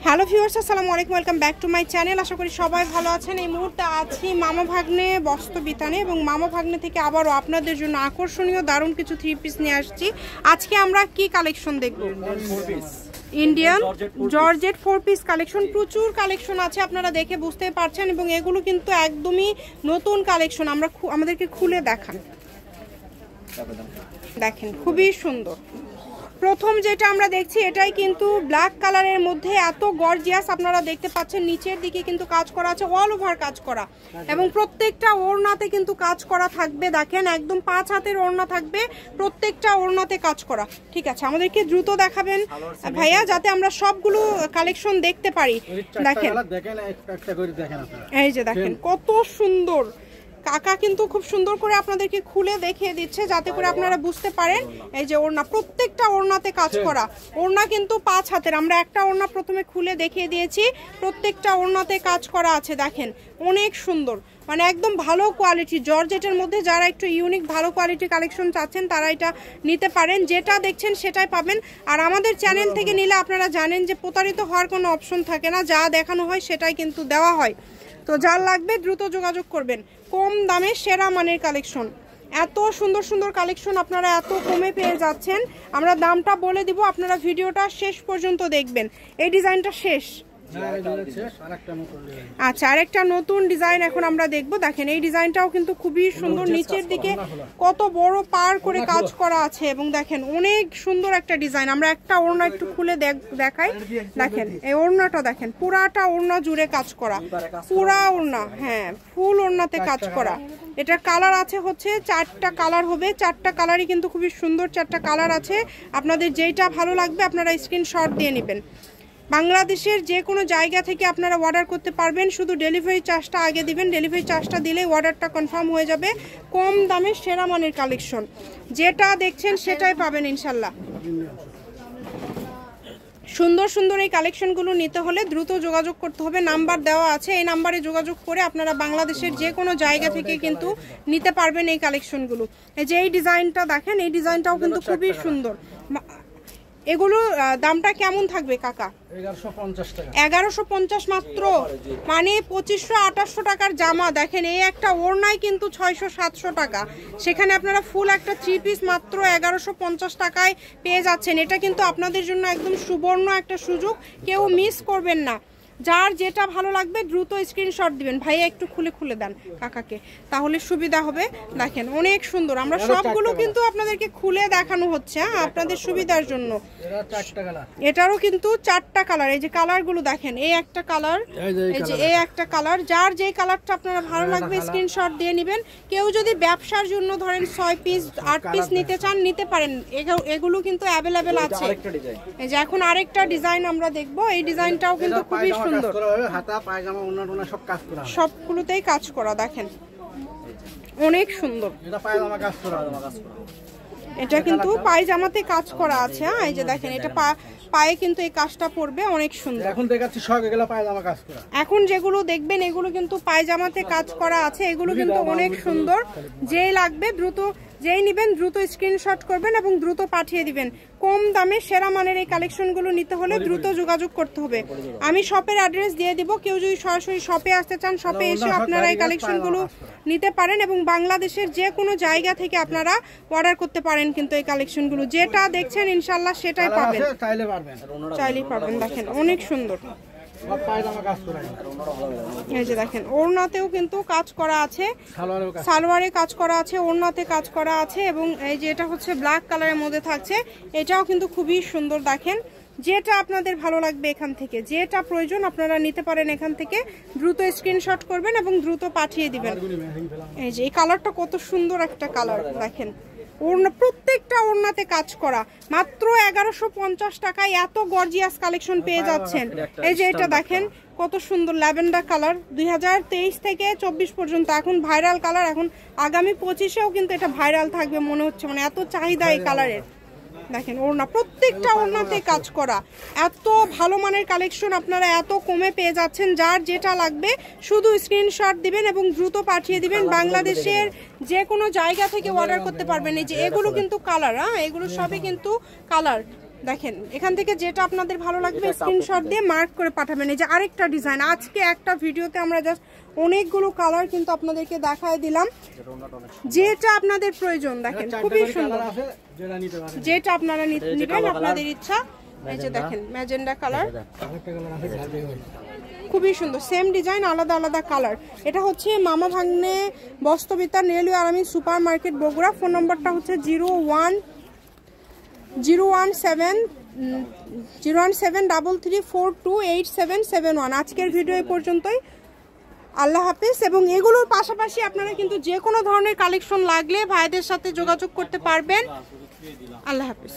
Hello viewers, আসসালামু আলাইকুম, welcome back to my channel. আশা করি সবাই ভালো আছেন। এই মুহূর্তে আছি মামা ভাগ্নে বস্ত্রবিতানে এবং মামা ভাগ্নে থেকে আবারও আপনাদের জন্য আকর্ষণীয় দারুণ কিছু থ্রি পিস নিয়ে আসছি। আজকে আমরা কি কালেকশন দেখব? Indian georgette 4 piece collection. প্রচুর কালেকশন আছে, আপনারা দেখে বুঝতে পারছেন, এবং এগুলো কিন্তু একদমই নতুন কালেকশন। আমাদেরকে খুলে দেখান, দেখেন খুবই সুন্দর। প্রথম যেটা আমরা দেখছি এটাই কিন্তু ব্ল্যাক কালারের মধ্যে এত গর্জিয়াস, আপনারা দেখতে পাচ্ছেন নিচের দিকে কিন্তু কাজ করা আছে, অল ওভার কাজ করা, এবং প্রত্যেকটা ওড়নাতে কিন্তু কাজ করা থাকবে। দেখেন একদম 5 হাতের ওড়না থাকবে, প্রত্যেকটা ওড়নাতে কাজ করা। ঠিক আছে, আমাদেরকে দ্রুত দেখাবেন ভাইয়া যাতে আমরা সবগুলো কালেকশন দেখতে পারি। দেখেন এই যে দেখেন কত সুন্দর। কাকা কিন্তু খুব সুন্দর করে আপনাদেরকে খুলে দেখিয়ে দিচ্ছে যাতে করে আপনারা বুঝতে পারেন। এই যে ওড়না, প্রত্যেকটা ওড়নাতে কাজ করা। ওড়না কিন্তু 5 হাতের। আমরা একটা ওড়না প্রথমে খুলে দেখিয়ে দিয়েছি, প্রত্যেকটা ওড়নাতে কাজ করা আছে। দেখেন অনেক সুন্দর, মানে একদম ভালো কোয়ালিটি জর্জেটের মধ্যে। যারা একটু ইউনিক ভালো কোয়ালিটি কালেকশন চাচ্ছেন তারা এটা নিতে পারেন। যেটা দেখছেন সেটাই পাবেন। আর আমাদের চ্যানেল থেকে নিলে আপনারা জানেন যে প্রতারিত হওয়ার কোনো অপশন থাকে না, যা দেখানো হয় সেটাই কিন্তু দেওয়া হয়। তো যার লাগবে দ্রুত যোগাযোগ করবেন। কম দামে সেরা মানের কালেকশন, এত সুন্দর সুন্দর কালেকশন আপনারা এত কমে পেয়ে যাচ্ছেন। আমরা দামটা বলে দিব, আপনারা ভিডিওটা শেষ পর্যন্ত দেখবেন। এই ডিজাইনটা শেষ, আচ্ছা আরেকটা নতুন ডিজাইন এখন আমরা দেখবো। দেখেন এই ডিজাইনটাও কিন্তু খুবই সুন্দর, নিচের দিকে কত বড় পার করে কাজ করা আছে, এবং দেখেন অনেক সুন্দর একটা ডিজাইন। আমরা একটা ওড়না একটু খুলে দেখাই। দেখেন এই ওড়নাটা দেখেন, পুরাটা ওড়না জুড়ে কাজ করা, পুরা ওড়না, হ্যাঁ ফুল ওড়নাতে কাজ করা। এটার কালার আছে হচ্ছে 4টা কালার হবে, 4টা কালারই কিন্তু খুবই সুন্দর। 4টা কালার আছে, আপনাদের যেইটা ভালো লাগবে আপনারা স্ক্রিনশট দিয়ে নেবেন। বাংলাদেশের যে কোনো জায়গা থেকে আপনারা অর্ডার করতে পারবেন, শুধু ডেলিভারি চার্জটা আগে দিবেন। ডেলিভারি চার্জটা দিলে অর্ডারটা কনফার্ম হয়ে যাবে। কম দামে সেরা মানের কালেকশন, যেটা দেখছেন সেটাই পাবেন ইনশাল্লাহ। সুন্দর সুন্দর এই কালেকশনগুলো নিতে হলে দ্রুত যোগাযোগ করতে হবে, নাম্বার দেওয়া আছে, এই নাম্বারে যোগাযোগ করে আপনারা বাংলাদেশের যে কোনো জায়গা থেকে কিন্তু নিতে পারবেন এই কালেকশনগুলো। এই যে এই ডিজাইনটা দেখেন, এই ডিজাইনটাও কিন্তু খুবই সুন্দর। এগুলো দামটা কেমন থাকবে কাকা? 1150 মাত্র, মানে 2500-2800 টাকার জামা। দেখেন এই একটা ওড়নায় কিন্তু 600-700 টাকা, সেখানে আপনারা ফুল একটা 3 পিস মাত্র 1150 টাকায় পেয়ে যাচ্ছেন। এটা কিন্তু আপনাদের জন্য একদম সুবর্ণ একটা সুযোগ, কেউ মিস করবেন না। যার যেটা ভালো লাগবে দ্রুত স্ক্রিনশট দিবেন। ভাইয়া একটু খুলে খুলে দেন কাকাকে, তাহলে সুবিধা হবে। দেখেন অনেক সুন্দর, আমরা সবগুলো কিন্তু আপনাদেরকে খুলে দেখানো হচ্ছে আপনাদের সুবিধার জন্য। এটারও কিন্তু 4টা কালার। এই যে কালারগুলো দেখেন, এই একটা কালার, এই যে এই একটা কালার। যার যেই কালারটা আপনারা ভালো লাগবে স্ক্রিনশট দিয়ে নেবেন। কেউ যদি ব্যবসার জন্য ধরেন 6 পিস 8 পিস নিতে চান নিতে পারেন, এগুলো কিন্তু অ্যাভেলেবেল আছে। এই যে এখন আরেকটা ডিজাইন আমরা দেখবো, এই ডিজাইনটাও কিন্তু খুবই সুন্দর, সবগুলোতেই কাজ করা। দেখেন অনেক সুন্দর, এটা কিন্তু পায়জামাতে কাজ করা আছে। এই যে দেখেন এটা পায়ে কিন্তু এই কাজটা পড়বে, অনেক সুন্দর। এখন দেখাচ্ছি সব এগুলো পায়জামা কাজ করা। এখন যেগুলো দেখবেন এগুলো কিন্তু পায়জামাতে কাজ করা আছে, এগুলো কিন্তু অনেক সুন্দর। যেই লাগবে দ্রুত, যেই নেবেন দ্রুত স্ক্রিনশট করবেন এবং দ্রুত পাঠিয়ে দিবেন। কম দামে সেরা মানের এই কালেকশনগুলো নিতে হলে দ্রুত যোগাযোগ করতে হবে। আমি শপের অ্যাড্রেস দিয়ে দিব, কেউ যদি সরাসরি শপে আসতে চান শপে এসে আপনারা এই কালেকশনগুলো নিতে পারেন, এবং বাংলাদেশের যে কোনো জায়গা থেকে আপনারা অর্ডার করতে পারেন কিন্তু এই কালেকশনগুলো। যেটা দেখছেন ইনশাল্লাহ সেটাই পাবেন, চাইলেই পাবেন। দেখেন অনেক সুন্দর। এই যে দেখেন ওড়নাতেও কিন্তু কাজ করা আছে, সালোয়ারে কাজ করা আছে, ওড়নাতে কাজ করা আছে, এবং এই যে এটা হচ্ছে ব্ল্যাক কালারের মধ্যে থাকছে, এটাও কিন্তু খুবই সুন্দর। দেখেন যেটা আপনাদের ভালো লাগবে এখান থেকে, যেটা প্রয়োজন আপনারা নিতে পারেন এখান থেকে। দ্রুত স্ক্রিনশট করবেন এবং দ্রুত পাঠিয়ে দিবেন। এই যে এই কালারটা কত সুন্দর একটা কালার। দেখেন ওড়না, প্রত্যেকটা ওড়নাতে কাজ করা, মাত্র 1150 টাকায় এত গর্জিয়াস কালেকশন পেয়ে যাচ্ছেন। এই যে এটা দেখেন কত সুন্দর ল্যাভেন্ডার কালার, 2023 থেকে 24 পর্যন্ত এখন ভাইরাল কালার। এখন আগামী 25-এও কিন্তু এটা ভাইরাল থাকবে মনে হচ্ছে, মানে এত চাহিদা এই কালারের। দেখেন ওড়না, প্রত্যেকটা ওড়নাতে কাজ করা, এত ভালো মানের কালেকশন আপনারা এত কমে পেয়ে যাচ্ছেন। যার যেটা লাগবে শুধু স্ক্রিনশট দিবেন এবং দ্রুত পাঠিয়ে দিবেন। বাংলাদেশের যে কোনো জায়গা থেকে অর্ডার করতে পারবেন। এই যে এগুলো কিন্তু কালার, এগুলো সবই কিন্তু কালার। দেখেন এখান থেকে যেটা আপনাদের ভালো লাগবে স্ক্রিনশট দিয়ে মার্ক করে পাঠাবেন। এই যে আরেকটা ডিজাইন, আজকে একটা ভিডিওতে আমরা জাস্ট অনেকগুলো কালার কিন্তু আপনাদেরকে দেখায় দিলাম, যেটা আপনাদের প্রয়োজন। দেখেন খুবই সুন্দর, যেটা আপনারা নেবেন আপনাদের ইচ্ছা। এই যে দেখেন ম্যাজেন্ডা কালার, খুবই সুন্দর, সেম ডিজাইন আলাদা আলাদা কালার। এটা হচ্ছে মামা ভাগ্নে বস্তবিতা রেলওয়ে আরামিন সুপার মার্কেট বগুড়া। ফোন নম্বরটা হচ্ছে 01733428771। আজকের ভিডিও এই পর্যন্তই, আল্লাহ হাফেজ। এবং এগুলোর পাশাপাশি আপনারা কিন্তু যে কোনো ধরনের কালেকশন লাগলে ভাইদের সাথে যোগাযোগ করতে পারবেন। আল্লাহ হাফেজ।